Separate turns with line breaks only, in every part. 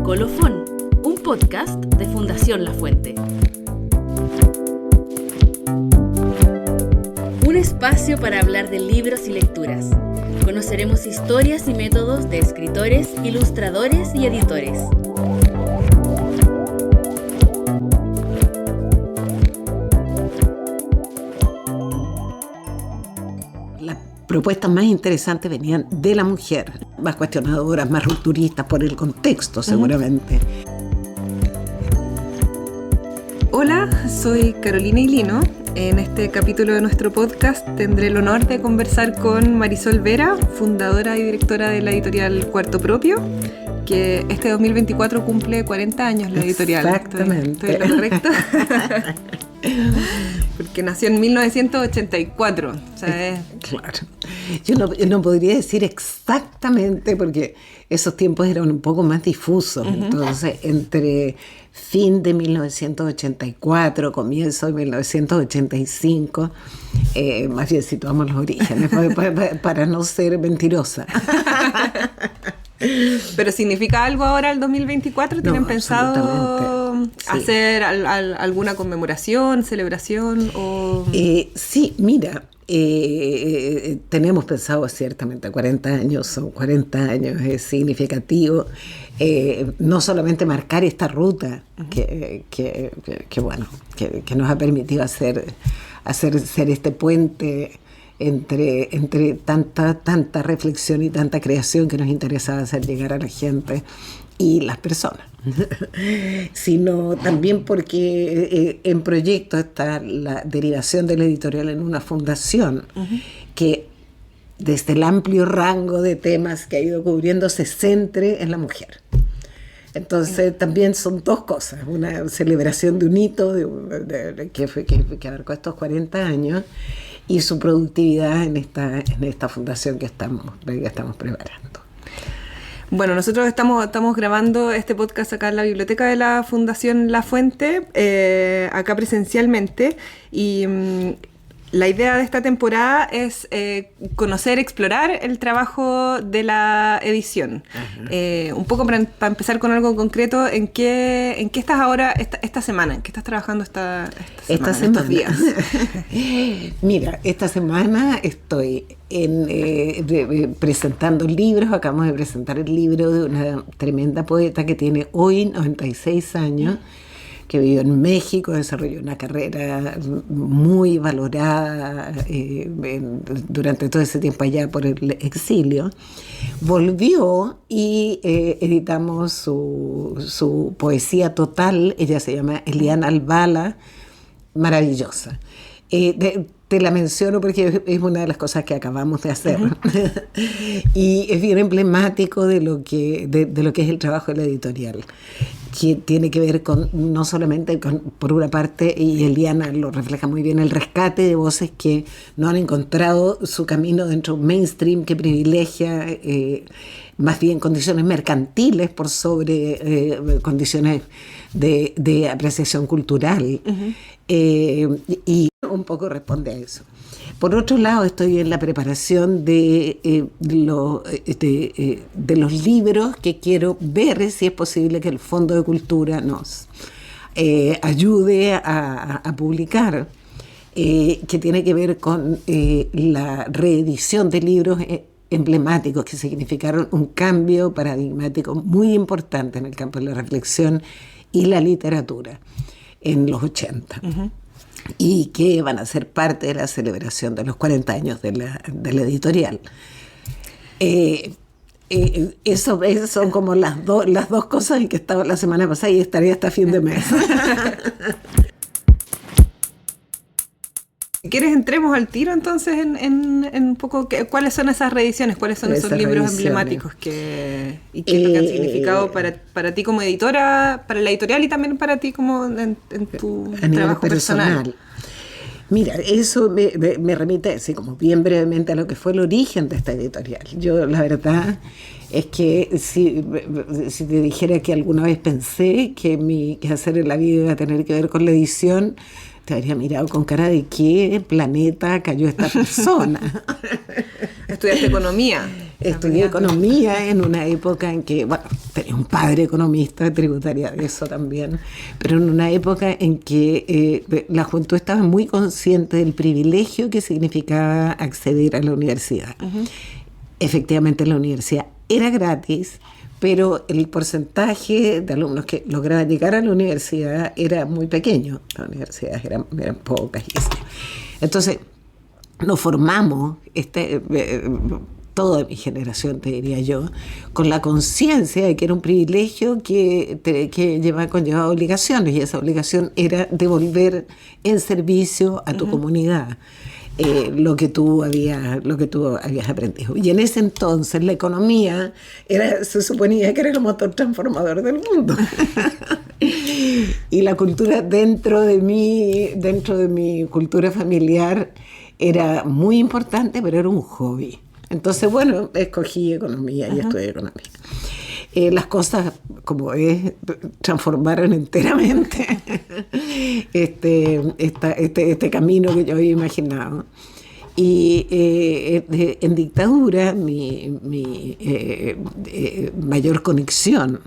Colofón, un podcast de Fundación La Fuente. Un espacio para hablar de libros y lecturas. Conoceremos historias y métodos de escritores, ilustradores y editores.
Las propuestas más interesantes venían de la mujer, más cuestionadoras, más rupturistas por el contexto, seguramente.
Hola, soy Carolina Ilino. En este capítulo de nuestro podcast tendré el honor de conversar con Marisol Vera, fundadora y directora de la editorial Cuarto Propio, que este 2024 cumple 40 años la editorial.
Exactamente.
¿Estoy en lo correcto? Porque nació en 1984. O sea,
Claro. Yo no podría decir exactamente porque esos tiempos eran un poco más difusos. Entonces, entre fin de 1984, comienzo de 1985, más bien situamos los orígenes para no ser mentirosa.
¿Pero significa algo ahora el 2024? ¿Tienen pensado hacer alguna conmemoración, celebración?
Sí, mira, tenemos pensado ciertamente 40 años, son 40 años, es significativo. No solamente marcar esta ruta que nos ha permitido hacer este puente entre tanta reflexión y tanta creación que nos interesaba hacer llegar a la gente y las personas, sino también porque en proyecto está la derivación de la editorial en una fundación que desde el amplio rango de temas que ha ido cubriendo se centre en la mujer. Entonces también son dos cosas, una celebración de un hito que abarcó estos 40 años y su productividad en esta fundación que estamos preparando.
Bueno, nosotros estamos grabando este podcast acá en la biblioteca de la Fundación La Fuente, acá presencialmente, y la idea de esta temporada es conocer, explorar el trabajo de la edición. Un poco para empezar con algo concreto, ¿en qué estás ahora esta semana? ¿En qué estás trabajando esta semana, estos días?
Mira, esta semana estoy presentando libros. Acabamos de presentar el libro de una tremenda poeta que tiene hoy 96 años, que vivió en México, desarrolló una carrera muy valorada durante todo ese tiempo allá por el exilio. Volvió y editamos su poesía total. Ella se llama Eliana Albala, maravillosa. Te la menciono porque es una de las cosas que acabamos de hacer. Y es bien emblemático de lo que es el trabajo de la editorial, que tiene que ver no solamente por una parte, y Eliana lo refleja muy bien, el rescate de voces que no han encontrado su camino dentro de un mainstream que privilegia más bien condiciones mercantiles por sobre condiciones de apreciación cultural. Y un poco responde a eso. Por otro lado, estoy en la preparación de los libros que quiero ver si es posible que el Fondo de Cultura nos ayude a publicar, que tiene que ver con la reedición de libros emblemáticos que significaron un cambio paradigmático muy importante en el campo de la reflexión y la literatura en los 80. Y que van a ser parte de la celebración de los 40 años de la editorial. Eso son como las dos cosas en que estaba la semana pasada y estaré hasta fin de mes.
Si quieres, entremos al tiro entonces en un poco cuáles son esas reediciones, cuáles son esos libros emblemáticos y qué es lo que han significado para ti como editora, para la editorial y también para ti como en tu trabajo personal.
Mira, eso me remite así como bien brevemente a lo que fue el origen de esta editorial. Yo la verdad es que si te dijera que alguna vez pensé que mi quehacer en la vida iba a tener que ver con la edición, te habría mirado con cara de ¿qué planeta cayó esta persona?
¿Estudiaste economía?
estudié economía en una época en que, bueno, tenía un padre economista, tributaria de eso también, pero en una época en que la juventud estaba muy consciente del privilegio que significaba acceder a la universidad. Efectivamente, la universidad era gratis, pero el porcentaje de alumnos que lograban llegar a la universidad era muy pequeño. Las universidades eran pocas. Entonces, nos formamos, toda mi generación, te diría yo, con la conciencia de que era un privilegio que conllevaba obligaciones, y esa obligación era devolver en servicio a tu comunidad lo que tú habías aprendido. Y en ese entonces la economía se suponía que era el motor transformador del mundo. Y la cultura dentro de mi cultura familiar era muy importante, pero era un hobby. Entonces, bueno, escogí economía y estudié economía. Las cosas, como es, transformaron enteramente este camino que yo había imaginado. Y en dictadura, mi mayor conexión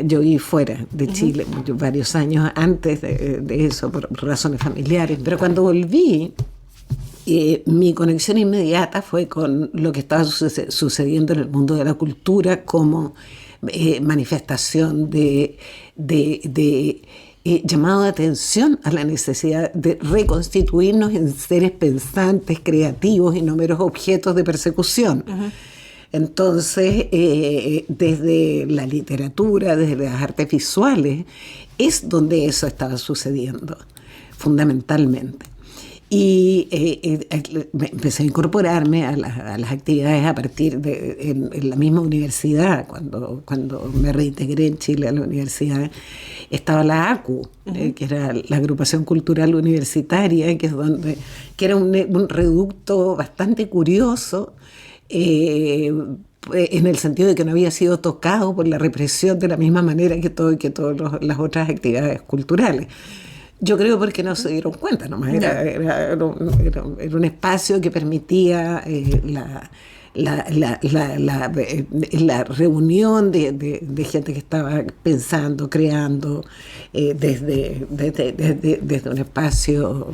yo viví fuera de Chile varios años antes de eso, por razones familiares. Pero cuando volví, mi conexión inmediata fue con lo que estaba sucediendo en el mundo de la cultura como manifestación de llamado de atención a la necesidad de reconstituirnos en seres pensantes, creativos y no meros objetos de persecución. Entonces, desde la literatura, desde las artes visuales, es donde eso estaba sucediendo, fundamentalmente. Y empecé a incorporarme a las actividades a partir de en la misma universidad. Cuando me reintegré en Chile a la universidad, estaba la ACU, que era la Agrupación Cultural Universitaria, que era un reducto bastante curioso, en el sentido de que no había sido tocado por la represión de la misma manera que todas las otras actividades culturales. Yo creo porque no se dieron cuenta nomás. Era un espacio que permitía la reunión de gente que estaba pensando, creando, desde un espacio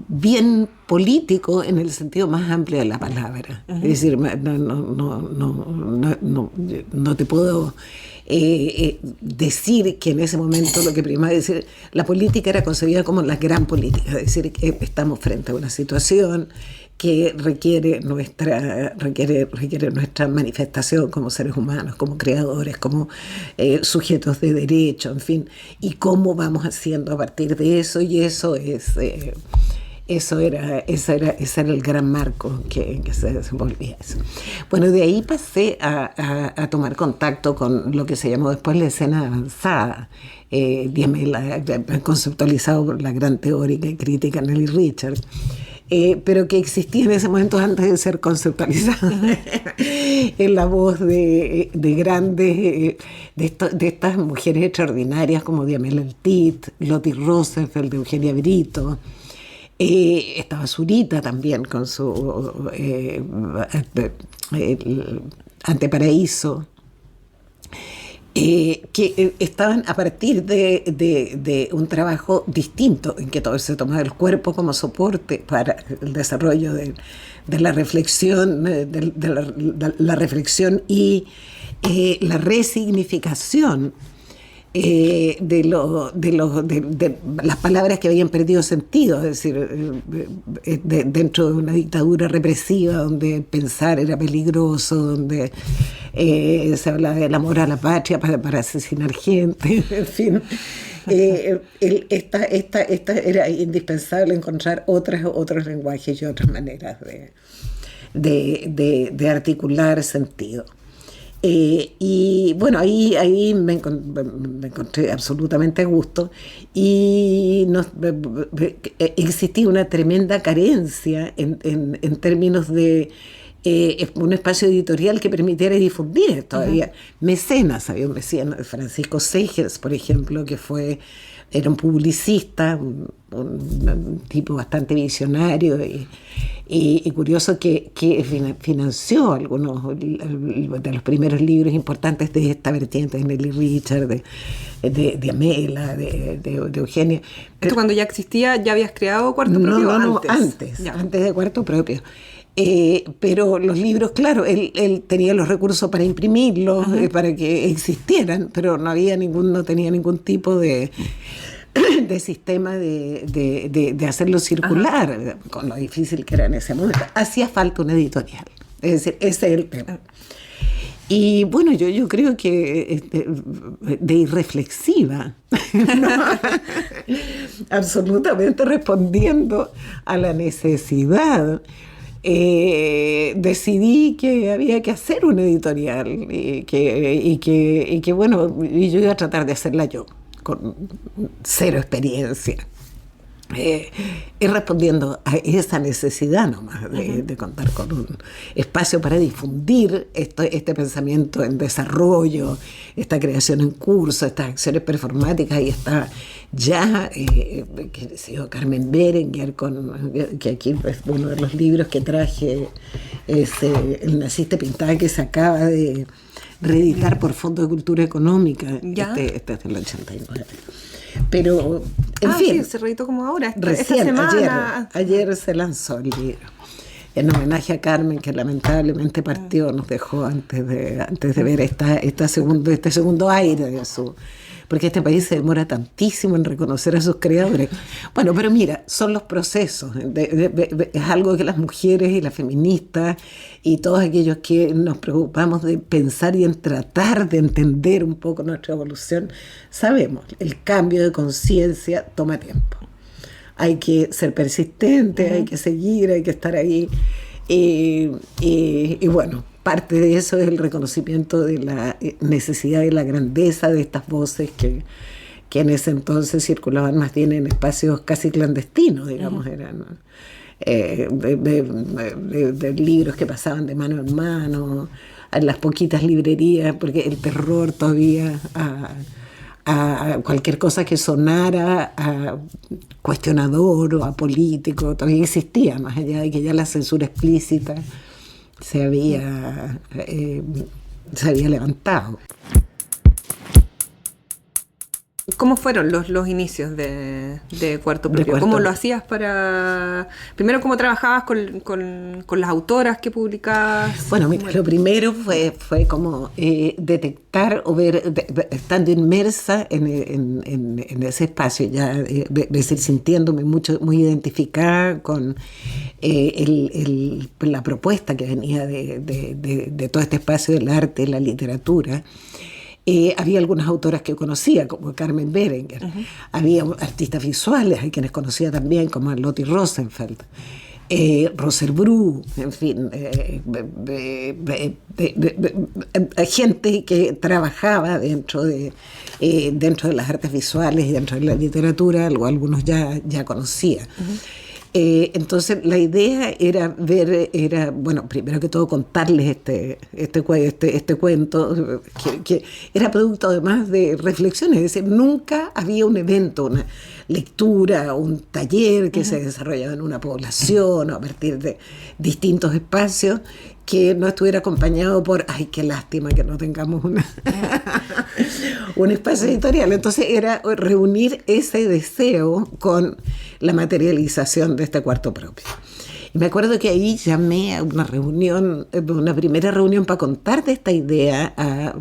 bien político en el sentido más amplio de la palabra. Es decir, no te puedo decir que en ese momento lo que primaba, es decir, la política era concebida como la gran política, es decir, que estamos frente a una situación que requiere nuestra manifestación como seres humanos, como creadores, como sujetos de derecho, en fin, y cómo vamos haciendo a partir de eso, y eso es... Ese era el gran marco que se desenvolvía eso. Bueno, de ahí pasé a tomar contacto con lo que se llamó después la escena avanzada, conceptualizado por la gran teórica y crítica Nelly Richards, pero que existía en ese momento antes de ser conceptualizado en la voz de grandes, de estas mujeres extraordinarias como Diamela Eltit, Lottie Rosenfeld, Eugenia Brito. Estaba Zurita también con su Anteparaíso, que estaban a partir de un trabajo distinto en que todo se tomaba el cuerpo como soporte para el desarrollo de la reflexión, de la reflexión y la resignificación de las palabras que habían perdido sentido, es decir, dentro de una dictadura represiva donde pensar era peligroso, donde se hablaba del amor a la patria para asesinar gente, en fin. Era indispensable encontrar otros lenguajes y otras maneras de articular sentido. Y bueno, ahí me encontré absolutamente a gusto, y existía una tremenda carencia en términos de un espacio editorial que permitiera difundir todavía. Mecenas, había un mecenas, Francisco Segers, por ejemplo, que era un publicista, un tipo bastante visionario y curioso que financió algunos de los primeros libros importantes de esta vertiente, de Nelly Richard, de Amela, de Eugenia.
¿Esto cuando ya existía, ya habías creado Cuarto Propio?
No, antes de Cuarto Propio. Pero los libros, claro, él tenía los recursos para imprimirlos, para que existieran, pero no tenía ningún tipo de sistema de hacerlo circular, con lo difícil que era en ese momento. Hacía falta una editorial, es decir, ese es el tema. Y bueno, yo creo que de irreflexiva, ¿no? Absolutamente respondiendo a la necesidad, decidí que había que hacer una editorial y que bueno, y yo iba a tratar de hacerla yo, con cero experiencia. Y respondiendo a esa necesidad nomás de contar con un espacio para difundir este pensamiento en desarrollo, esta creación en curso, estas acciones performáticas, y está ya Carmen Berenguer, que aquí es uno de los libros que traje, El Naciste Pintada, que se acaba de reeditar por Fondo de Cultura Económica. Este es del 89. Pero, en fin.
Sí, se reeditó como ahora,
recién,
esta semana.
Ayer se lanzó el libro. En homenaje a Carmen, que lamentablemente partió, nos dejó antes de ver este segundo aire de su... Porque este país se demora tantísimo en reconocer a sus creadores. Bueno, pero mira, son los procesos. Es algo que las mujeres y las feministas y todos aquellos que nos preocupamos de pensar y en tratar de entender un poco nuestra evolución, sabemos, el cambio de conciencia toma tiempo. Hay que ser persistente, hay que seguir, hay que estar ahí. Y bueno, parte de eso es el reconocimiento de la necesidad y la grandeza de estas voces que en ese entonces circulaban más bien en espacios casi clandestinos, digamos, eran de libros que pasaban de mano en mano, a las poquitas librerías, porque el terror todavía a cualquier cosa que sonara a cuestionador o a político todavía existía, más allá de que ya la censura explícita se había levantado.
¿Cómo fueron los inicios de Cuarto Propio? ¿Cómo lo hacías para...? Primero, ¿cómo trabajabas con las autoras que publicabas?
Bueno, mira, lo primero fue como detectar o ver, estando inmersa en ese espacio, ya decir, sintiéndome muy identificada con la propuesta que venía de todo este espacio del arte, la literatura. Había algunas autoras que conocía, como Carmen Berenguer. Había artistas visuales, hay quienes conocía también, como Lotte Rosenfeld, Roser Bru, en fin, gente que trabajaba dentro de las artes visuales y dentro de la literatura, algunos ya conocía. Entonces la idea era bueno, primero que todo contarles este cuento que era producto además de reflexiones, es decir, nunca había un evento, una lectura, un taller que se desarrollaba en una población o a partir de distintos espacios que no estuviera acompañado por, ay, qué lástima que no tengamos un espacio editorial. Entonces era reunir ese deseo con la materialización de este Cuarto Propio. Y me acuerdo que ahí llamé a una primera reunión para contar de esta idea a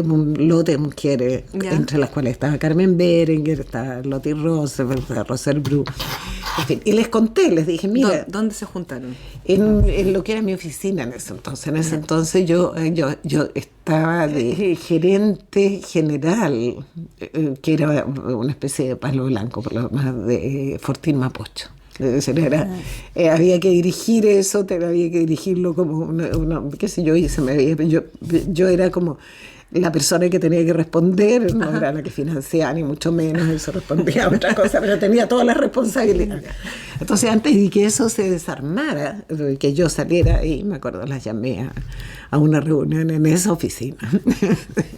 un lote de mujeres, entre las cuales estaba Carmen Berenguer, estaba Lotte Rosenfeld, Roser Bru, en fin, y les conté, les dije, mira...
¿Dónde se juntaron?
En lo que era mi oficina en ese entonces. En ese entonces yo estaba de gerente general, que era una especie de palo blanco, por lo más, de Fortín Mapocho. Había que dirigir eso, había que dirigirlo como qué sé yo, yo era como la persona que tenía que responder, no era la que financiaba, ni mucho menos, eso respondía a otra cosa, pero tenía todas las responsabilidades. Entonces, antes de que eso se desarmara, que yo saliera ahí, me acuerdo, las llamé a una reunión en esa oficina,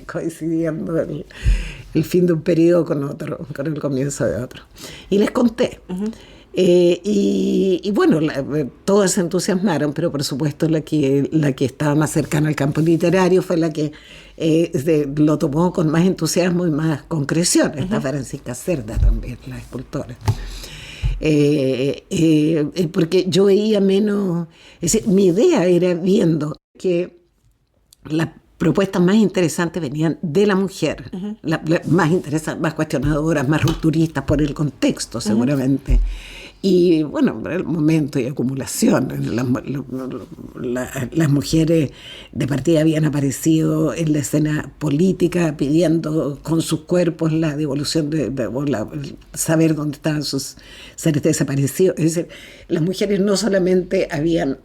coincidiendo el fin de un periodo con otro, con el comienzo de otro. Y les conté. Y bueno, todos se entusiasmaron, pero por supuesto la que estaba más cercana al campo literario fue la que lo tomó con más entusiasmo y más concreción. Está Francisca Cerda también, la escultora. Porque yo veía menos, es decir, mi idea era viendo que las propuestas más interesantes venían de la mujer, más interesantes, más cuestionadoras, más rupturistas por el contexto seguramente. Y bueno, el momento y acumulación. Las mujeres de partida habían aparecido en la escena política pidiendo con sus cuerpos la devolución saber dónde estaban sus seres desaparecidos. Es decir, las mujeres no solamente habían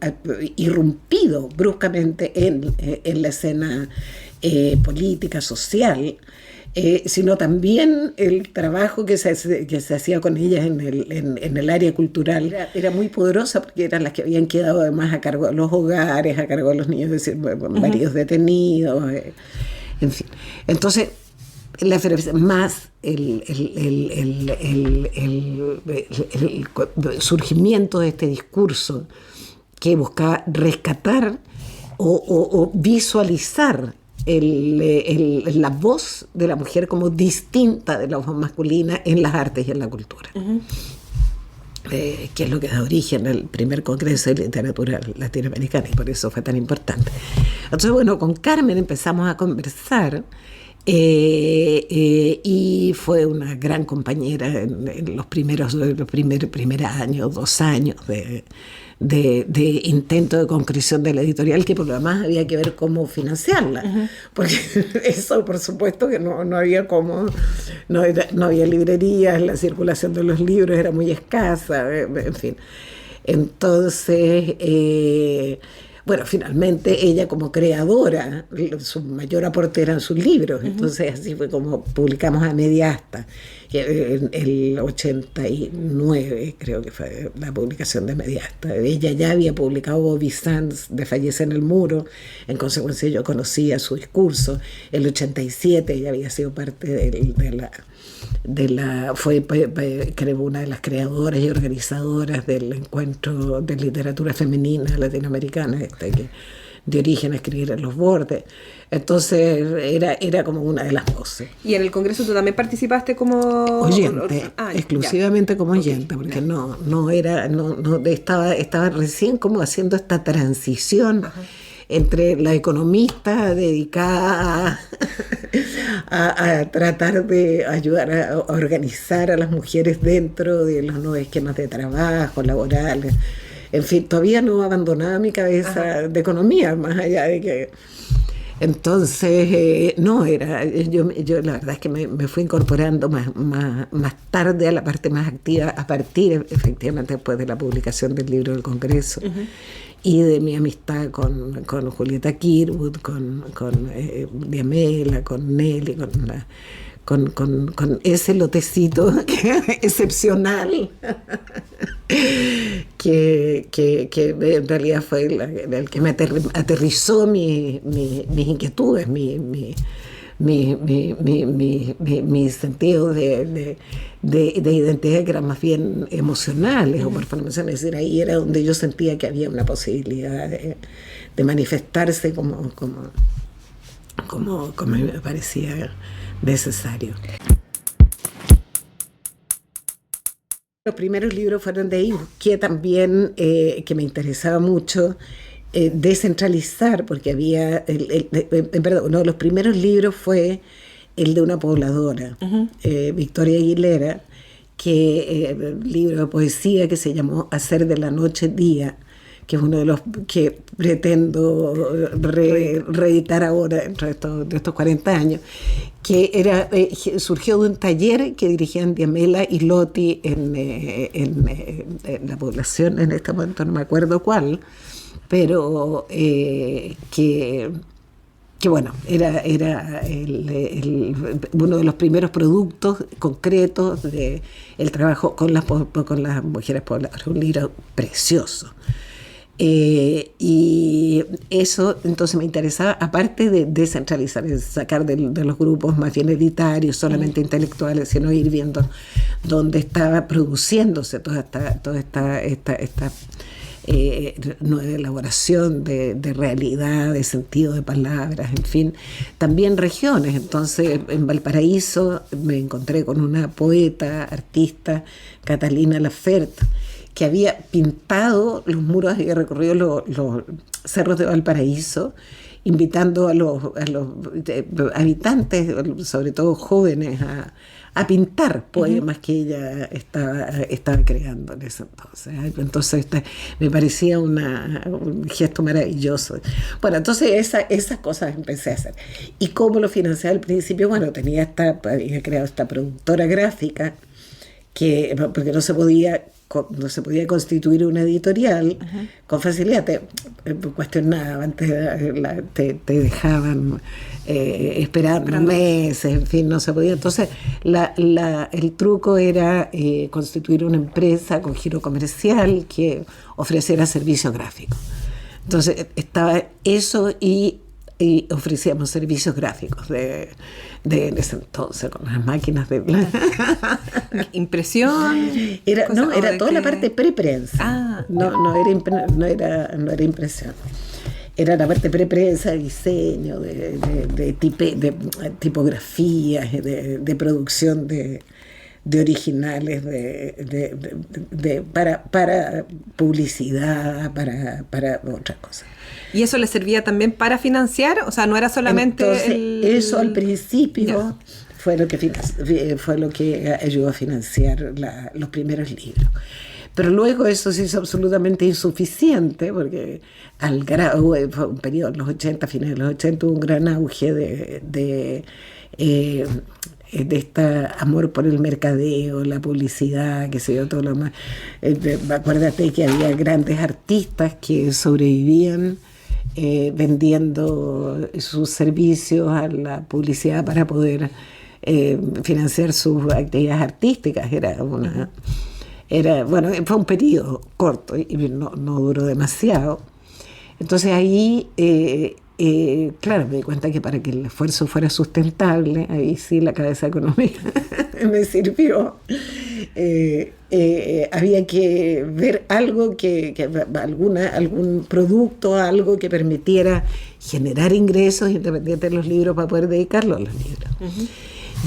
irrumpido bruscamente en la escena política, social, sino también el trabajo que se hacía con ellas en el área cultural era muy poderosa, porque eran las que habían quedado además a cargo de los hogares, a cargo de los niños, es decir, maridos detenidos, en fin. Entonces, la más el surgimiento de este discurso que buscaba rescatar o visualizar la voz de la mujer como distinta de la voz masculina en las artes y en la cultura, que es lo que da origen al primer Congreso de Literatura Latinoamericana, y por eso fue tan importante. Entonces, bueno, con Carmen empezamos a conversar, y fue una gran compañera en los primeros años, 2 años de intento de concreción de la editorial, que por lo demás había que ver cómo financiarla, porque eso por supuesto que no había cómo, no había librerías, la circulación de los libros era muy escasa, en fin. Entonces, bueno, finalmente ella como creadora, su mayor aporte eran sus libros, entonces así fue como publicamos a Media Asta, en el 89 creo que fue la publicación de Media Asta. Ella ya había publicado Bobby Sands de Fallece en el Muro, en consecuencia yo conocía su discurso. El 87 ella había sido parte fue creo una de las creadoras y organizadoras del encuentro de literatura femenina latinoamericana, de origen a escribir en los bordes. Entonces era como una de las voces.
¿Y en el Congreso tú también participaste como
oyente? Exclusivamente como oyente, porque estaba recién como haciendo esta transición entre la economista dedicada a tratar de ayudar a organizar a las mujeres dentro de los nuevos esquemas de trabajo, laborales. En fin, todavía no abandonaba mi cabeza de economía, más allá de que... Entonces, yo la verdad es que me fui incorporando más tarde a la parte más activa, a partir, efectivamente, después de la publicación del libro del Congreso, y de mi amistad con Julieta Kirwood, con Diamela, con Nelly, con ese lotecito excepcional que en realidad fue el que me aterrizó mis inquietudes, mi sentido de identidad, que eran más bien emocionales o performaciones. Es decir, ahí era donde yo sentía que había una posibilidad de manifestarse como me parecía necesario. Los primeros libros fueron de ahí, que también que me interesaba mucho descentralizar, porque había perdón, uno de los primeros libros fue el de una pobladora, Victoria Aguilera, libro de poesía que se llamó Hacer de la noche día, que es uno de los que pretendo reeditar ahora dentro de estos 40 años, que surgió de un taller que dirigían Diamela y Loti en la población, en este momento no me acuerdo cuál, pero que bueno, era uno de los primeros productos concretos del trabajo con las mujeres pobladoras, un libro precioso. Y eso entonces me interesaba, aparte de descentralizar, es sacar de los grupos más bien elitarios, solamente intelectuales, sino ir viendo dónde estaba produciéndose toda esta nueva elaboración de realidad, de sentido de palabras, en fin, también regiones. Entonces en Valparaíso me encontré con una poeta, artista, Catalina Lafert, que había pintado los muros, había recorrido los cerros de Valparaíso, invitando a los habitantes, sobre todo jóvenes, a pintar poemas que ella estaba creando en ese entonces. Entonces me parecía un gesto maravilloso. Bueno, entonces esas cosas empecé a hacer. ¿Y cómo lo financié al principio? Bueno, había creado esta productora gráfica, porque no se podía constituir una editorial con facilidad. Te cuestionaban, te dejaban esperar unos meses, en fin, no se podía. Entonces el truco era constituir una empresa con giro comercial que ofreciera servicios gráficos. Entonces estaba eso y ofrecíamos servicios gráficos de ese entonces, con las máquinas de
impresión.
Era toda la parte preprensa. No era impresión. Era la parte preprensa, diseño, de tipografías, de producción de originales, para publicidad, para otras cosas.
¿Y eso le servía también para financiar? O sea, no era solamente
eso al principio fue lo que ayudó a financiar los primeros libros. Pero luego eso se hizo absolutamente insuficiente, porque fue un periodo en los 80, finales de los 80, hubo un gran auge de este amor por el mercadeo, la publicidad, qué sé yo, todo lo más. Acuérdate que había grandes artistas que sobrevivían vendiendo sus servicios a la publicidad para poder financiar sus actividades artísticas. Fue un periodo corto y no duró demasiado. Entonces ahí claro, me di cuenta que para que el esfuerzo fuera sustentable, ahí sí la cabeza económica me sirvió. Había que ver algo algún producto, algo que permitiera generar ingresos independientes de los libros para poder dedicarlo a los libros. Uh-huh.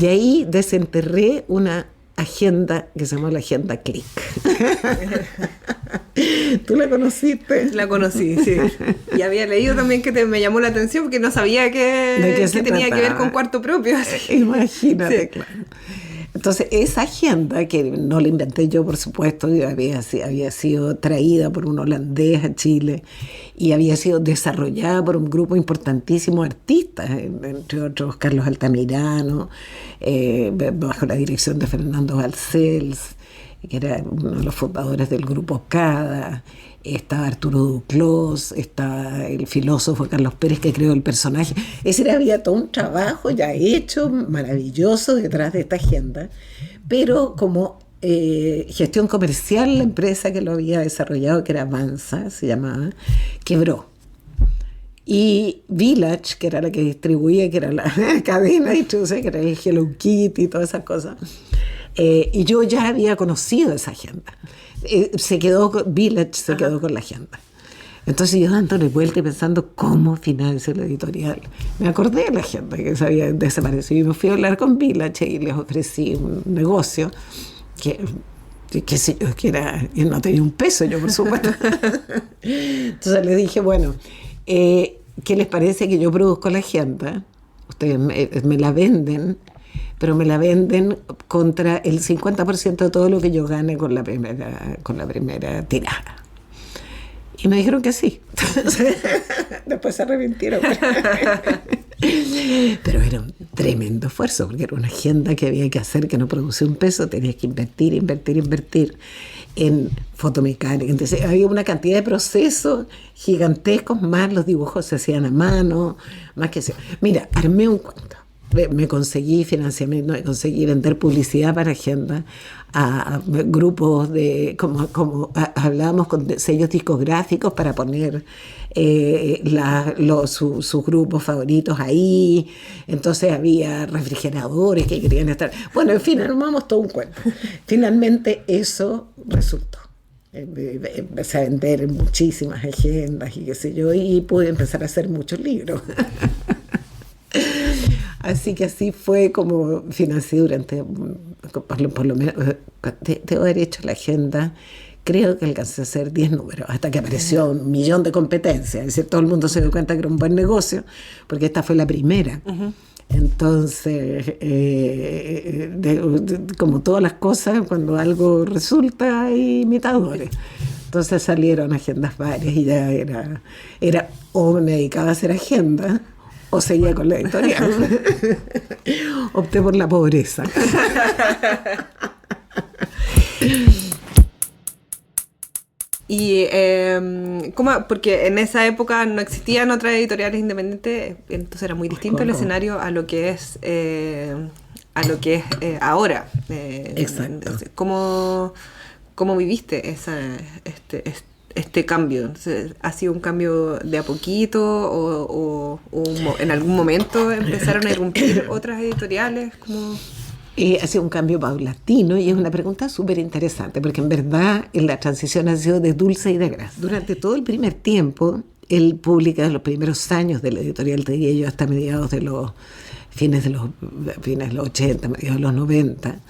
Y ahí desenterré una agenda que se llamó la Agenda Click. ¿Tú la conociste?
La conocí, sí. Y había leído también que me llamó la atención porque no sabía que tenía que ver con Cuarto Propio.
Imagínate,
sí.
Claro. Entonces, esa agenda, que no la inventé yo, por supuesto, había sido traída por un holandés a Chile y había sido desarrollada por un grupo importantísimo de artistas, entre otros Carlos Altamirano, bajo la dirección de Fernando Balcells, que era uno de los fundadores del grupo CADA. Estaba Arturo Duclos, estaba el filósofo Carlos Pérez, que creó el personaje. Había todo un trabajo ya hecho, maravilloso, detrás de esta agenda, pero como gestión comercial, la empresa que lo había desarrollado, que era Avanza, se llamaba, quebró. Y Village, que era la que distribuía, que era la cadena de distribución, que era el Hello Kitty y todas esas cosas, y yo ya había conocido esa agenda. Village se quedó con la agenda. Entonces yo dándole vuelta y pensando cómo financio la editorial, me acordé de la agenda que se había desaparecido y me fui a hablar con Village y les ofrecí un negocio que sé yo, que era, y no tenía un peso yo, por supuesto. Entonces les dije, bueno, ¿qué les parece que yo produzco la agenda? Ustedes me la venden, pero me la venden contra el 50% de todo lo que yo gane con la primera tirada. Y me dijeron que sí. Después se arrepintieron. Pero era un tremendo esfuerzo, porque era una agenda que había que hacer, que no producía un peso, tenías que invertir en fotomecánica. Entonces había una cantidad de procesos gigantescos, más los dibujos se hacían a mano, más que se... Mira, armé un cuento. me conseguí financiamiento, me conseguí vender publicidad para Agenda a grupos de, como hablábamos con sellos discográficos para poner sus grupos favoritos ahí. Entonces había refrigeradores que querían estar. Bueno, en fin, armamos todo un cuento. Finalmente eso resultó. Empecé a vender muchísimas agendas y qué sé yo, y pude empezar a hacer muchos libros. Así que así fue como financié durante, por lo menos, debo haber hecho la agenda, creo que alcancé a hacer 10 números, hasta que apareció 1 millón de competencias. Es decir, todo el mundo se dio cuenta que era un buen negocio, porque esta fue la primera. Entonces, como todas las cosas, cuando algo resulta, hay imitadores. Entonces salieron agendas varias y ya era o me dedicaba a hacer agenda o seguía con la editorial. Opté por la pobreza.
Y ¿cómo? Porque en esa época no existían otras editoriales independientes, entonces era muy distinto el escenario a lo que es ahora.
Exacto.
Entonces, ¿cómo viviste este cambio? Entonces, ¿ha sido un cambio de a poquito o en algún momento empezaron a irrumpir otras editoriales?
Ha sido un cambio paulatino y es una pregunta súper interesante, porque en verdad la transición ha sido de dulce y de grasa. Durante todo el primer tiempo, él publica los primeros años de la editorial, te diría yo, hasta mediados de los fines de los 80, mediados de los 90.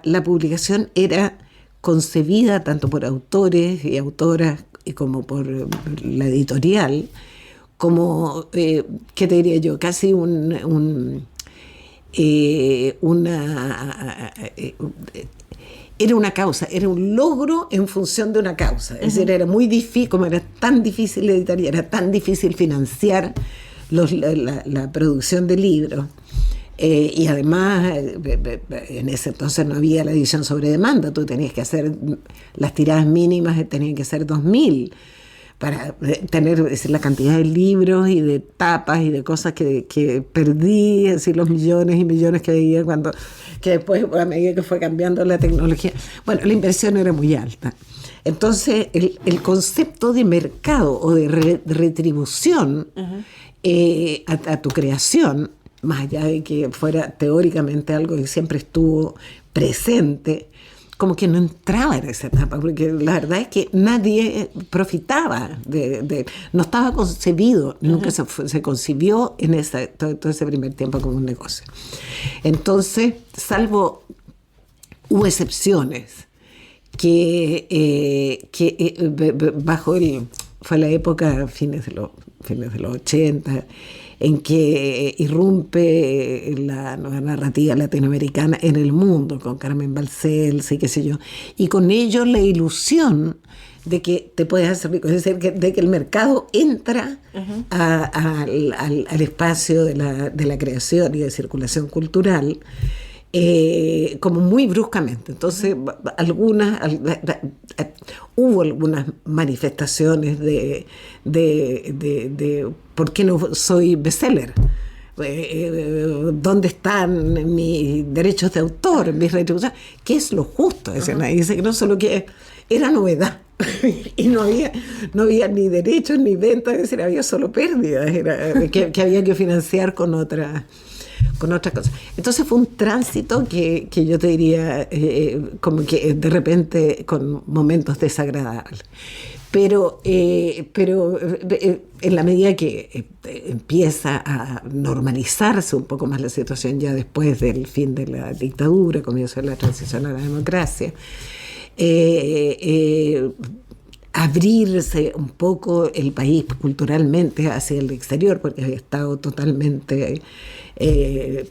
La publicación era concebida tanto por autores y autoras como por la editorial, como, ¿qué te diría yo? Casi era una causa, era un logro en función de una causa. Es decir, era muy difícil, como era tan difícil editar y era tan difícil financiar la producción de libros. Y además, en ese entonces no había la edición sobre demanda, tú tenías que hacer, las tiradas mínimas tenían que ser 2.000 para tener, es decir, la cantidad de libros y de tapas y de cosas que perdí, es decir, los millones y millones que veía que después, a medida que fue cambiando la tecnología, bueno, la inversión era muy alta. Entonces, el concepto de mercado o de retribución a tu creación, más allá de que fuera teóricamente algo que siempre estuvo presente, como que no entraba en esa etapa, porque la verdad es que nadie profitaba, no estaba concebido, nunca se concibió en todo ese primer tiempo como un negocio. Entonces, hubo excepciones que fue la época, fines de los 80, en que irrumpe la nueva narrativa latinoamericana en el mundo, con Carmen Balcells y qué sé yo, y con ello la ilusión de que te puedes hacer rico, es decir, de que el mercado entra al espacio de la creación y de circulación cultural, como muy bruscamente. Entonces, hubo algunas manifestaciones de ¿por qué no soy bestseller? ¿Dónde están mis derechos de autor, mis retribuciones? ¿Qué es lo justo? Dice que no solo que era novedad y no había ni derechos ni ventas, es decir, había solo pérdidas, que había que financiar con otras cosas. Entonces fue un tránsito que yo te diría como que de repente con momentos desagradables. Pero en la medida que empieza a normalizarse un poco más la situación ya después del fin de la dictadura, comienzo de la transición a la democracia, abrirse un poco el país culturalmente hacia el exterior, porque había estado totalmente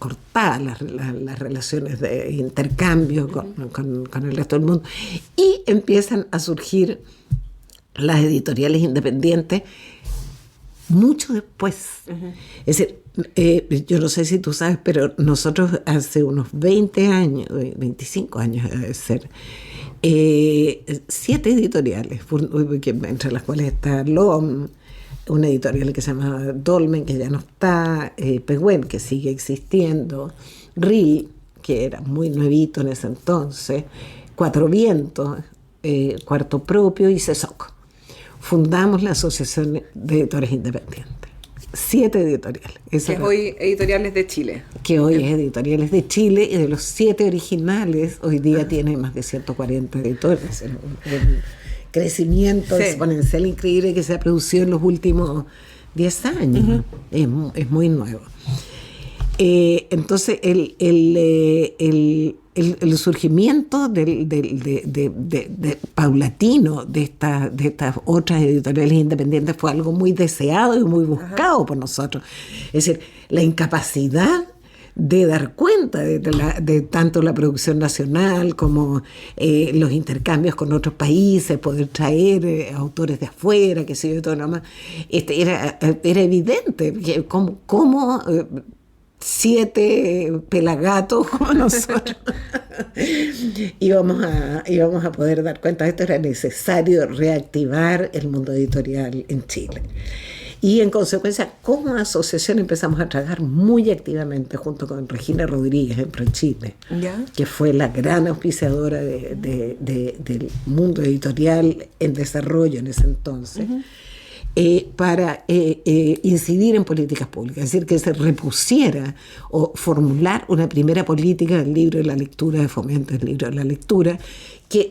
cortadas las relaciones de intercambio con el resto del mundo, y empiezan a surgir las editoriales independientes mucho después. Es decir, yo no sé si tú sabes, pero nosotros hace unos 20 años, 25 años debe ser, 7 editoriales, entre las cuales está LOM, una editorial que se llama Dolmen, que ya no está, Pehuen, que sigue existiendo, RIL, que era muy nuevito en ese entonces, Cuatro Vientos, Cuarto Propio y CESOC. Fundamos la Asociación de Editores Independientes. 7 editoriales.
Que es hoy Editoriales de Chile.
Que hoy es Editoriales de Chile, y de los 7 originales, hoy día tiene más de 140 editores. El crecimiento exponencial increíble que se ha producido en los últimos 10 años. Es muy nuevo. Entonces, el surgimiento paulatino de estas otras editoriales independientes fue algo muy deseado y muy buscado por nosotros. Es decir, la incapacidad de dar cuenta de tanto la producción nacional como los intercambios con otros países, poder traer autores de afuera, que sé yo, todo lo más. Era evidente que cómo 7 pelagatos como nosotros íbamos a poder dar cuenta de esto. Era necesario reactivar el mundo editorial en Chile. Y en consecuencia, como asociación empezamos a trabajar muy activamente junto con Regina Rodríguez en ProChile, que fue la gran auspiciadora del mundo editorial en desarrollo en ese entonces. Para incidir en políticas públicas, es decir, que se repusiera o formular una primera política del libro de la lectura, de fomento del libro de la lectura, que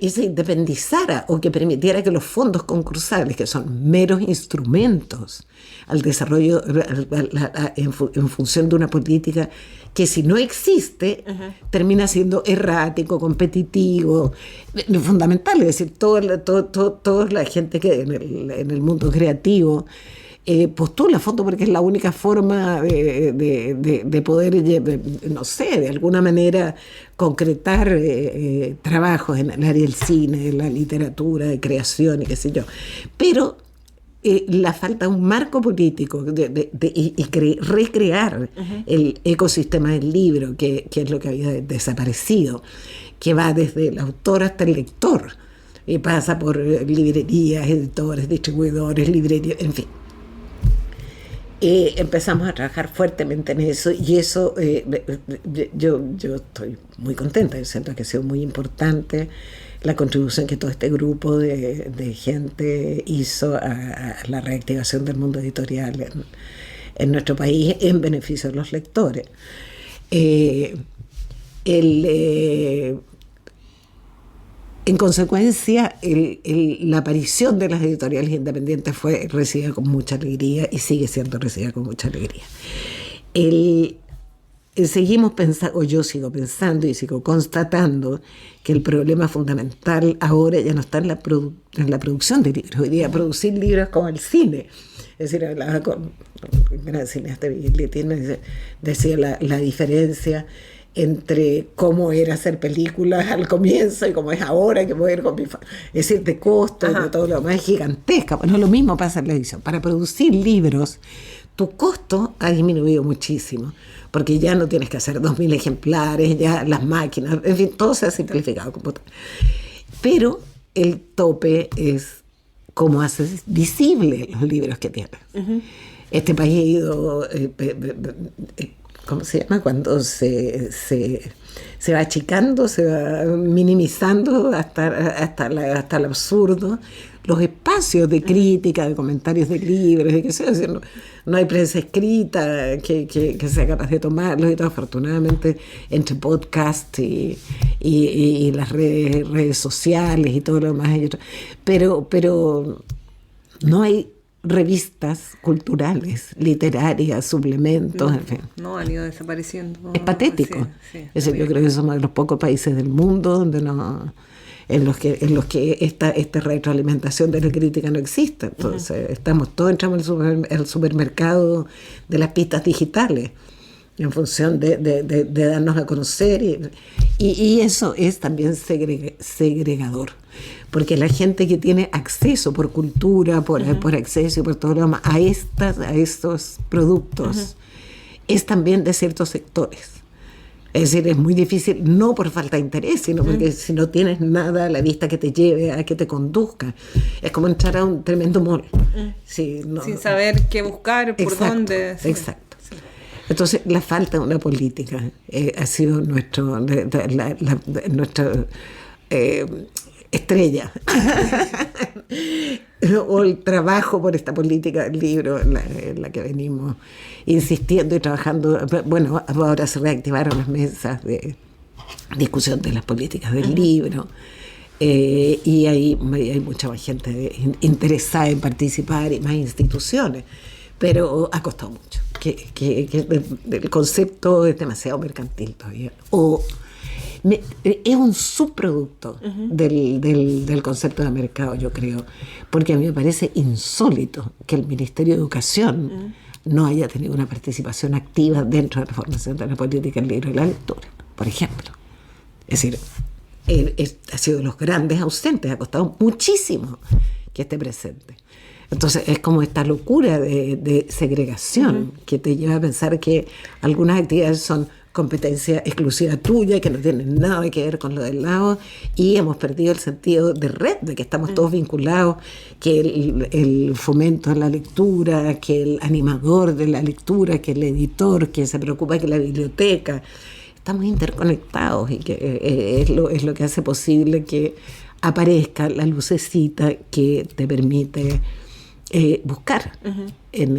se independizara o que permitiera que los fondos concursales, que son meros instrumentos al desarrollo en función de una política que, si no existe, termina siendo errático, competitivo, fundamental. Es decir, toda la gente que en el mundo creativo postula fondos porque es la única forma de poder, no sé, de alguna manera concretar trabajos en el área del cine, de la literatura, de creación y qué sé yo. Pero la falta de un marco político y recrear el ecosistema del libro, que es lo que había desaparecido, que va desde el autor hasta el lector, y pasa por librerías, editores, distribuidores, librerías, en fin. Empezamos a trabajar fuertemente en eso, y eso yo estoy muy contenta. Yo siento que ha sido muy importante la contribución que todo este grupo de gente hizo a la reactivación del mundo editorial en nuestro país en beneficio de los lectores. En consecuencia, la aparición de las editoriales independientes fue recibida con mucha alegría y sigue siendo recibida con mucha alegría. Seguimos pensando, o yo sigo pensando y sigo constatando, que el problema fundamental ahora ya no está en la producción de libros. Hoy día producir libros es como el cine. Es decir, hablaba con un gran cineasta, decía la diferencia entre cómo era hacer películas al comienzo y cómo es ahora, que voy a ir con mi es decir, de costo, de todo lo demás, es gigantesca. Bueno, lo mismo pasa en la edición. Para producir libros, tu costo ha disminuido muchísimo, porque ya no tienes que hacer 2.000 ejemplares, ya las máquinas, en fin, todo se ha simplificado. Pero el tope es cómo haces visible los libros que tienes. Este país ha ido... ¿cómo se llama? Cuando se va achicando, se va minimizando hasta el absurdo los espacios de crítica, de comentarios de libros, de qué sé yo. No hay prensa escrita que sea capaz de tomarlos, y todo, afortunadamente, entre podcast y las redes sociales y todo lo demás. Pero no hay revistas culturales, literarias, suplementos, en fin.
No, han ido desapareciendo.
Es patético.
Sí,
Yo creo que somos de los pocos países del mundo donde en los que esta retroalimentación de la crítica no existe. Entonces, entramos al supermercado de las pistas digitales en función de darnos a conocer, y eso es también segregador, porque la gente que tiene acceso por cultura, por acceso y por todo lo demás a estos productos es también de ciertos sectores. Es decir, es muy difícil, no por falta de interés, sino porque si no tienes nada a la vista que te lleve, a que te conduzca. Es como entrar a un tremendo mall. Sí, no,
sin saber qué buscar, por dónde. Sí.
Exacto. Entonces, la falta de una política ha sido nuestra estrella. O el trabajo por esta política del libro en la que venimos insistiendo y trabajando. Bueno, ahora se reactivaron las mesas de discusión de las políticas del libro, y hay mucha más gente interesada en participar y más instituciones, pero ha costado mucho, que el concepto es demasiado mercantil todavía, es un subproducto del concepto de mercado, yo creo, porque a mí me parece insólito que el Ministerio de Educación no haya tenido una participación activa dentro de la formación de la política del libro y la lectura, por ejemplo. Es decir, ha sido de los grandes ausentes, ha costado muchísimo que esté presente. Entonces es como esta locura de segregación que te lleva a pensar que algunas actividades son competencia exclusiva tuya, que no tienen nada que ver con lo del lado, y hemos perdido el sentido de red, de que estamos todos vinculados, que el fomento de la lectura, que el animador de la lectura, que el editor, que se preocupa que la biblioteca, estamos interconectados, y que es lo que hace posible que aparezca la lucecita que te permite buscar en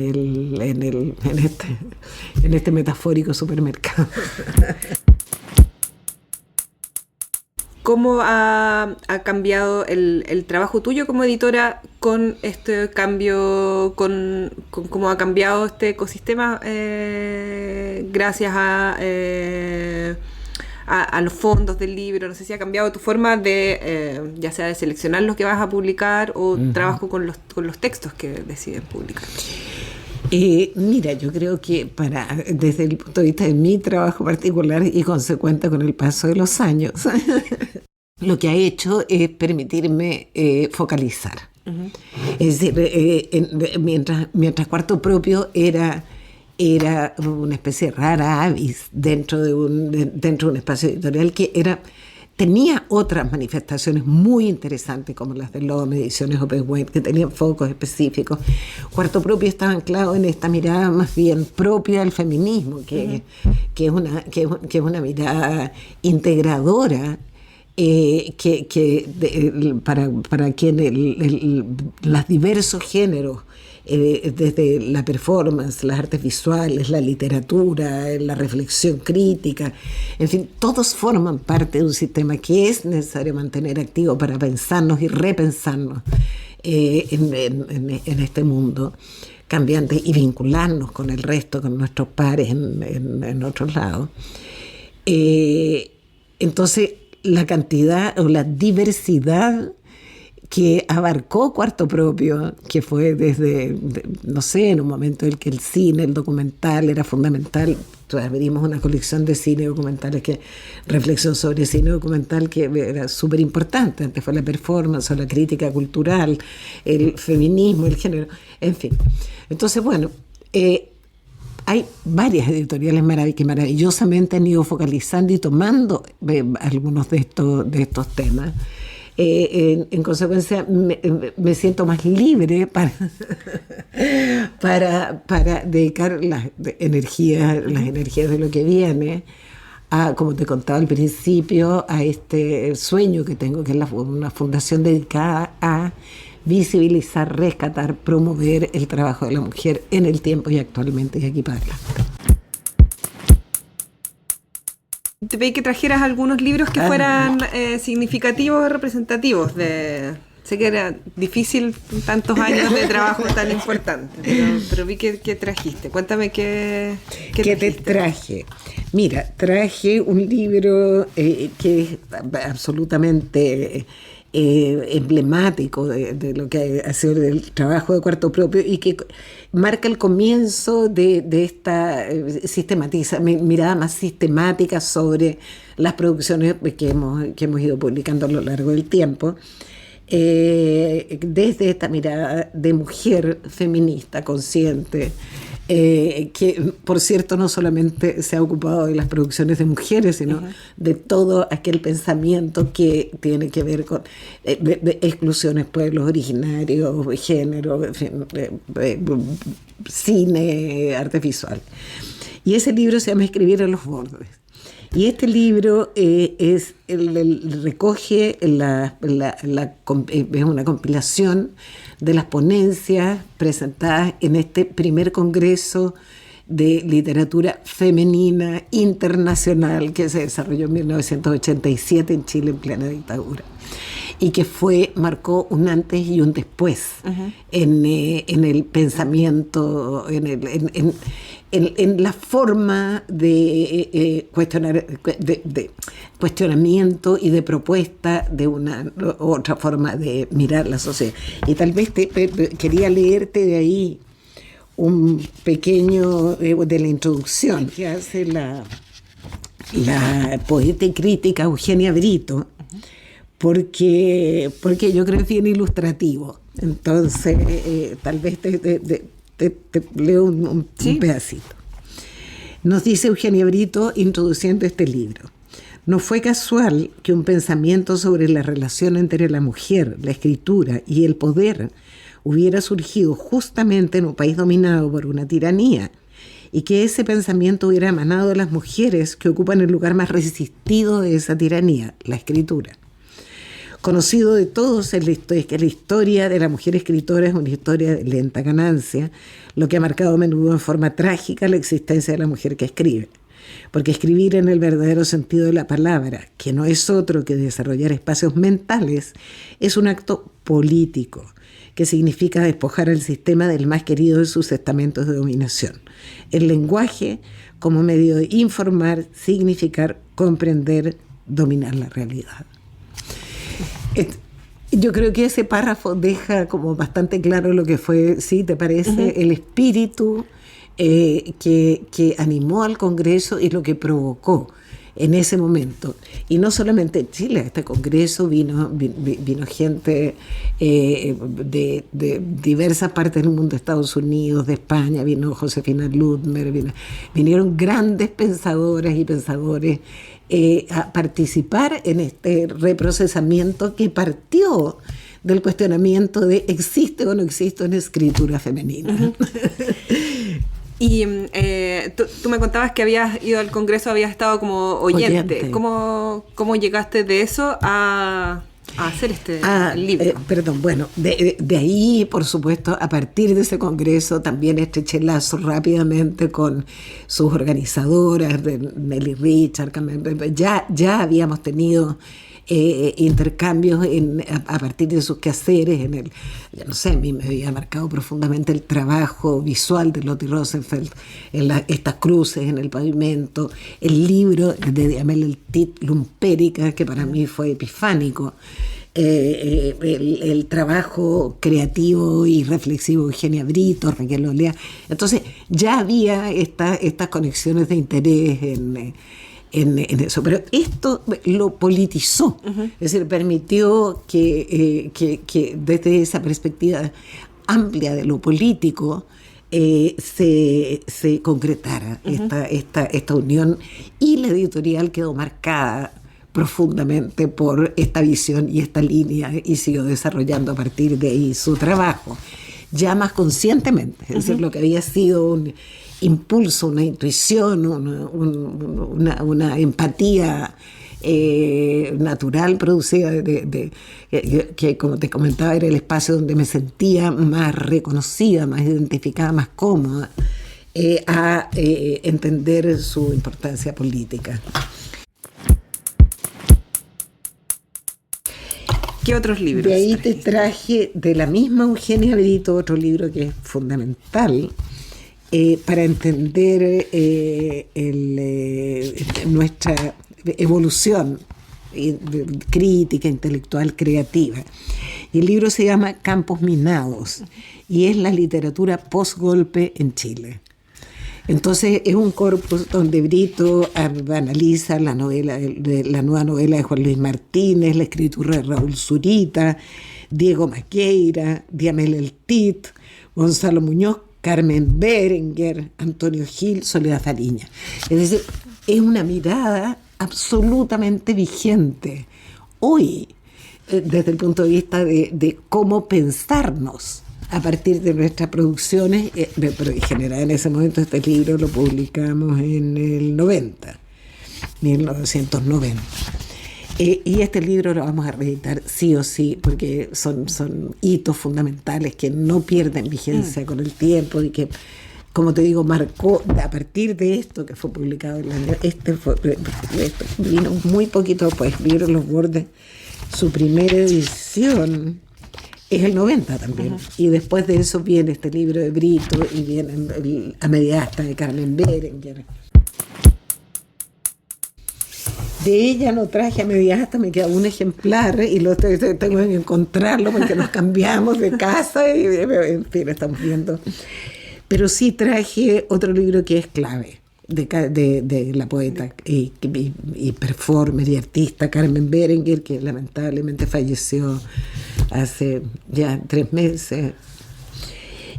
este metafórico supermercado.
¿Cómo ha cambiado el trabajo tuyo como editora con este cambio, con cómo ha cambiado este ecosistema gracias a los fondos del libro? No sé si ha cambiado tu forma de, ya sea de seleccionar los que vas a publicar o trabajo con los textos que deciden publicar.
Mira, yo creo que desde el punto de vista de mi trabajo particular y consecuente con el paso de los años, lo que ha hecho es permitirme focalizar. Es decir, mientras Cuarto Propio era una especie de rara avis dentro de un espacio editorial que tenía otras manifestaciones muy interesantes, como las de LOM, Ediciones Open Web, que tenían focos específicos. Cuarto Propio estaba anclado en esta mirada más bien propia del feminismo, que es una mirada integradora, para quien los diversos géneros, desde la performance, las artes visuales, la literatura, la reflexión crítica, en fin, todos forman parte de un sistema que es necesario mantener activo para pensarnos y repensarnos en este mundo cambiante y vincularnos con el resto, con nuestros pares en otros lados. Entonces, la cantidad o la diversidad que abarcó Cuarto Propio, que fue desde, no sé, en un momento en el que el cine, el documental era fundamental. Abrimos una colección de cine documentales, reflexión sobre cine documental, que era súper importante. Antes fue la performance o la crítica cultural, el feminismo, el género, en fin. Entonces, bueno, hay varias editoriales que maravillosamente han ido focalizando y tomando algunos de estos temas. En consecuencia, me siento más libre para dedicar las energías de lo que viene a, como te contaba al principio, a este sueño que tengo, que es una fundación dedicada a visibilizar, rescatar, promover el trabajo de la mujer en el tiempo y actualmente y aquí para adelante.
Te pedí que trajeras algunos libros que fueran significativos y representativos. Sé que era difícil tantos años de trabajo tan importante, pero vi que trajiste. Cuéntame qué
te traje. Mira, traje un libro que es absolutamente emblemático de lo que ha sido el trabajo de Cuarto Propio y que marca el comienzo de esta mirada más sistemática sobre las producciones que hemos ido publicando a lo largo del tiempo, desde esta mirada de mujer feminista consciente, que por cierto no solamente se ha ocupado de las producciones de mujeres, sino de todo aquel pensamiento que tiene que ver con de exclusiones, pueblos originarios, género, en fin, cine, arte visual. Y ese libro se llama Escribir a los bordes. Y este libro recoge es una compilación de las ponencias presentadas en este primer congreso de literatura femenina internacional que se desarrolló en 1987 en Chile en plena dictadura. Y que marcó un antes y un después en el pensamiento, en la forma de cuestionamiento y de propuesta de una otra forma de mirar la sociedad. Y tal vez quería leerte de ahí un pequeño de la introducción que hace la poeta y crítica Eugenia Brito, porque yo creo que es bien ilustrativo. Entonces, tal vez te leo un pedacito. Nos dice Eugenia Brito introduciendo este libro: no fue casual que un pensamiento sobre la relación entre la mujer, la escritura y el poder hubiera surgido justamente en un país dominado por una tiranía, y que ese pensamiento hubiera emanado de las mujeres que ocupan el lugar más resistido de esa tiranía, la escritura. Conocido de todos es que la historia de la mujer escritora es una historia de lenta ganancia, lo que ha marcado a menudo en forma trágica la existencia de la mujer que escribe. Porque escribir en el verdadero sentido de la palabra, que no es otro que desarrollar espacios mentales, es un acto político, que significa despojar al sistema del más querido de sus estamentos de dominación. El lenguaje como medio de informar, significar, comprender, dominar la realidad. Yo creo que ese párrafo deja como bastante claro lo que fue, ¿sí te parece? El espíritu que animó al Congreso y lo que provocó en ese momento. Y no solamente en Chile, a este Congreso vino gente de diversas partes del mundo, de Estados Unidos, de España, vino Josefina Ludmer, vinieron grandes pensadoras y pensadores a participar en este reprocesamiento que partió del cuestionamiento de ¿existe o no existe una escritura femenina?
Y tú me contabas que habías ido al Congreso, habías estado como oyente. ¿Cómo llegaste de eso a hacer este libro?
Bueno, de ahí, por supuesto, a partir de ese Congreso también estreché lazos rápidamente con sus organizadoras, Nelly Richard, ya habíamos tenido intercambios a partir de sus quehaceres. Ya no sé, a mí me había marcado profundamente el trabajo visual de Lottie Rosenfeld, estas cruces en el pavimento, el libro de Diamel El Tit Lumpérica, que para mí fue epifánico, el trabajo creativo y reflexivo de Eugenia Brito, Raquel Olea. Entonces ya había estas conexiones de interés en eso, pero esto lo politizó, es decir, permitió que desde esa perspectiva amplia de lo político se concretara esta unión, y la editorial quedó marcada profundamente por esta visión y esta línea, y siguió desarrollando a partir de ahí su trabajo, ya más conscientemente, es decir, lo que había sido un impulso, una intuición, una empatía natural producida que, como te comentaba, era el espacio donde me sentía más reconocida, más identificada, más cómoda a entender su importancia política.
¿Qué otros libros?
De ahí te traje de la misma Eugenia Brito otro libro que es fundamental para entender nuestra evolución crítica, intelectual, creativa. Y el libro se llama Campos Minados y es la literatura post-golpe en Chile. Entonces es un corpus donde Brito analiza la nueva novela de Juan Luis Martínez, la escritura de Raúl Zurita, Diego Maqueira, Diamel El Tit, Gonzalo Muñoz, Carmen Berenguer, Antonio Gil, Soledad Fariña. Es decir, es una mirada absolutamente vigente hoy, desde el punto de vista de cómo pensarnos a partir de nuestras producciones, pero en general en ese momento este libro lo publicamos en el 1990. Y este libro lo vamos a reeditar sí o sí, porque son hitos fundamentales que no pierden vigencia con el tiempo y que, como te digo, marcó a partir de esto que fue publicado el año. Esto vino muy poquito después, Libros Los Bordes, su primera edición es el 90 también. Y después de eso viene este libro de Brito y viene A Media Asta de Carmen Berenguer. De ella no traje A Media Asta, me queda un ejemplar y tengo que encontrarlo porque nos cambiamos de casa y en fin, estamos viendo. Pero sí traje otro libro que es clave de la poeta y performer y artista Carmen Berenguer, que lamentablemente falleció hace ya 3 meses.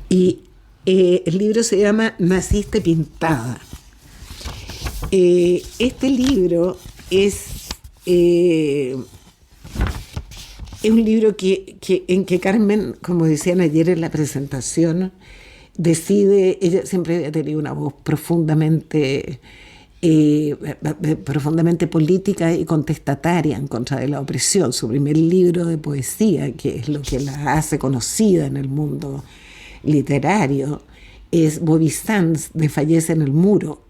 Y el libro se llama Naciste Pintada. Este libro es un libro en que Carmen, como decían ayer en la presentación, decide, ella siempre había tenido una voz profundamente política y contestataria en contra de la opresión. Su primer libro de poesía, que es lo que la hace conocida en el mundo literario, es Bobby Sands de Fallece en el Muro,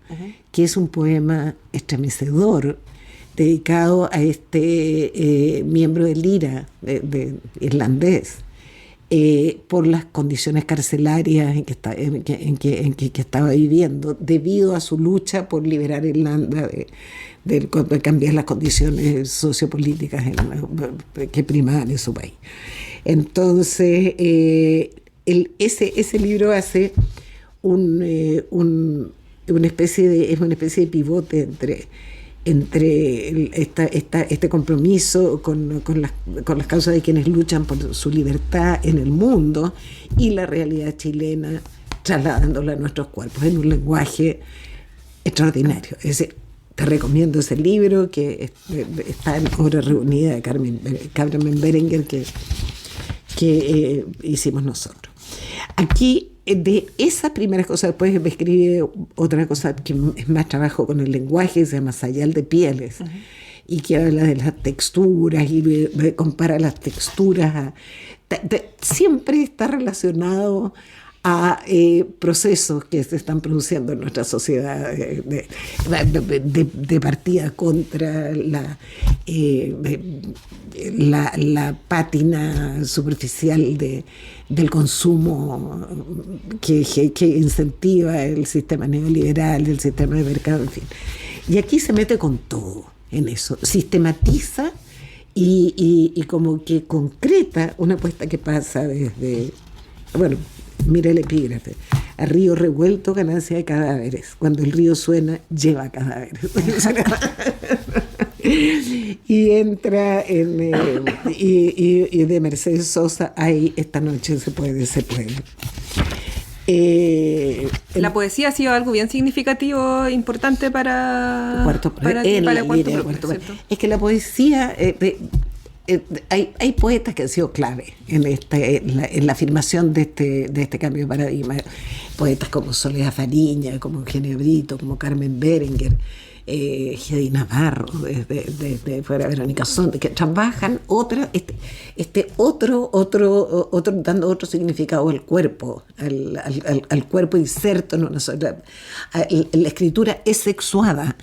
que es un poema estremecedor dedicado a este miembro del IRA de irlandés, por las condiciones carcelarias en que estaba viviendo, debido a su lucha por liberar Irlanda de cambiar las condiciones sociopolíticas que primaban en su país. Entonces, ese libro hace una especie de pivote entre este compromiso con las causas de quienes luchan por su libertad en el mundo y la realidad chilena, trasladándola a nuestros cuerpos en un lenguaje extraordinario. Es decir, te recomiendo ese libro que está en Obra Reunida de Carmen Berenguer que hicimos nosotros. Aquí, de esas primeras cosas, después me escribe otra cosa que es más trabajo con el lenguaje, se llama Sayal de Pieles, y que habla de las texturas y compara las texturas. Siempre está relacionado a procesos que se están produciendo en nuestra sociedad de partida contra la pátina superficial del consumo que incentiva el sistema neoliberal, el sistema de mercado, en fin. Y aquí se mete con todo en eso, sistematiza y como que concreta una apuesta que pasa desde, bueno, mira el epígrafe: a río revuelto, ganancia de cadáveres. Cuando el río suena, lleva cadáveres. Y entra y de Mercedes Sosa, ahí esta noche se puede.
La poesía ha sido algo bien significativo, importante para Cuarto Pro.
Es que la poesía... hay poetas que han sido clave en la afirmación de este cambio de paradigma. Poetas como Soledad Fariña, como Eugenio Brito, como Carmen Berenguer, Gedi Navarro, de fuera Verónica Sonde, que trabajan dando otro significado al cuerpo, al cuerpo inserto en una sola. La escritura es sexuada,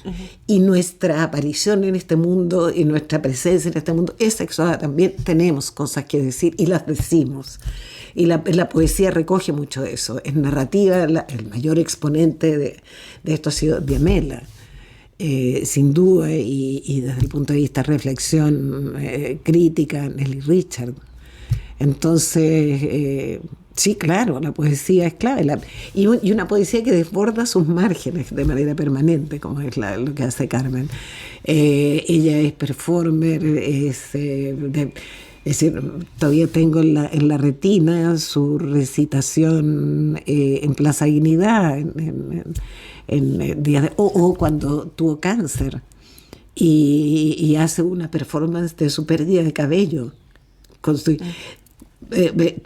y nuestra aparición en este mundo y nuestra presencia en este mundo es sexuada también. Tenemos cosas que decir y las decimos. Y la poesía recoge mucho de eso. En narrativa, el mayor exponente de esto ha sido Diamela. Sin duda, y desde el punto de vista de reflexión crítica, Nelly Richard. Entonces, sí, claro, la poesía es clave, y una poesía que desborda sus márgenes de manera permanente, como es lo que hace Carmen. Ella es performer, Es decir, todavía tengo en la retina su recitación en Plaza Dignidad, en días o cuando tuvo cáncer y hace una performance de su pérdida de cabello,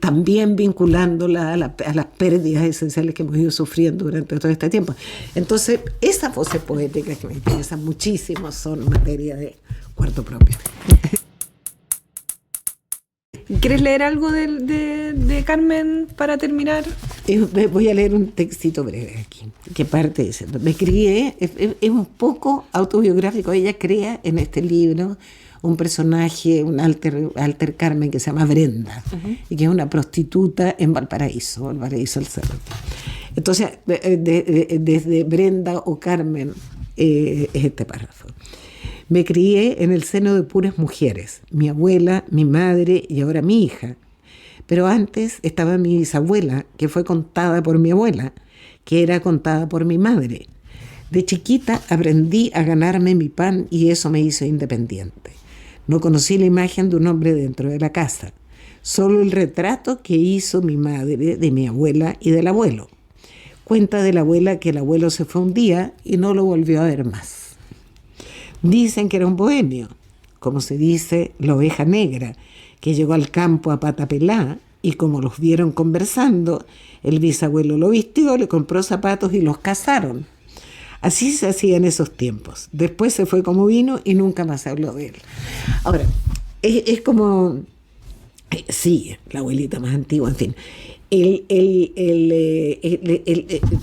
también vinculándola a las pérdidas esenciales que hemos ido sufriendo durante todo este tiempo. Entonces, esas voces poéticas que me interesan muchísimo son materia de cuarto propio.
¿Quieres leer algo de Carmen para terminar?
Voy a leer un textito breve aquí, que parte diciendo: me crié, es un poco autobiográfico. Ella crea en este libro un personaje, un alter Carmen, que se llama Brenda, y que es una prostituta en Valparaíso del Cerro. Entonces, desde Brenda o Carmen es este párrafo. Me crié en el seno de puras mujeres, mi abuela, mi madre y ahora mi hija. Pero antes estaba mi bisabuela, que fue contada por mi abuela, que era contada por mi madre. De chiquita aprendí a ganarme mi pan y eso me hizo independiente. No conocí la imagen de un hombre dentro de la casa, solo el retrato que hizo mi madre de mi abuela y del abuelo. Cuenta de la abuela que el abuelo se fue un día y no lo volvió a ver más. Dicen que era un bohemio, como se dice la oveja negra, que llegó al campo a pata pelá y como los vieron conversando, el bisabuelo lo vistió, le compró zapatos y los casaron. Así se hacía en esos tiempos. Después se fue como vino y nunca más se habló de él. Ahora, es como... sí, la abuelita más antigua, en fin.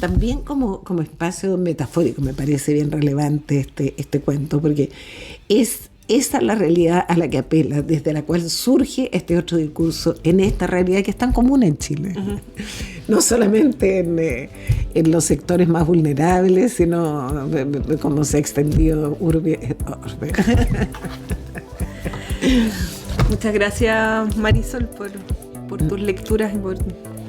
También como espacio metafórico me parece bien relevante este cuento, porque es esa la realidad a la que apela, desde la cual surge este otro discurso en esta realidad que es tan común en Chile. Uh-huh. No solamente en los sectores más vulnerables, sino como se ha extendido urbe.
Muchas gracias, Marisol, por tus lecturas y por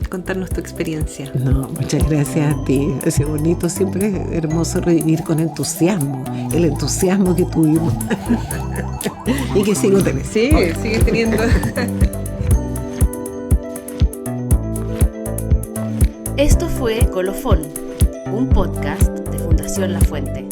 contarnos tu experiencia.
No, muchas gracias a ti. Es bonito, siempre es hermoso revivir con entusiasmo, el entusiasmo que tuvimos y que sigo teniendo.
Sí, sigues teniendo.
Esto fue Colofón, un podcast de Fundación La Fuente.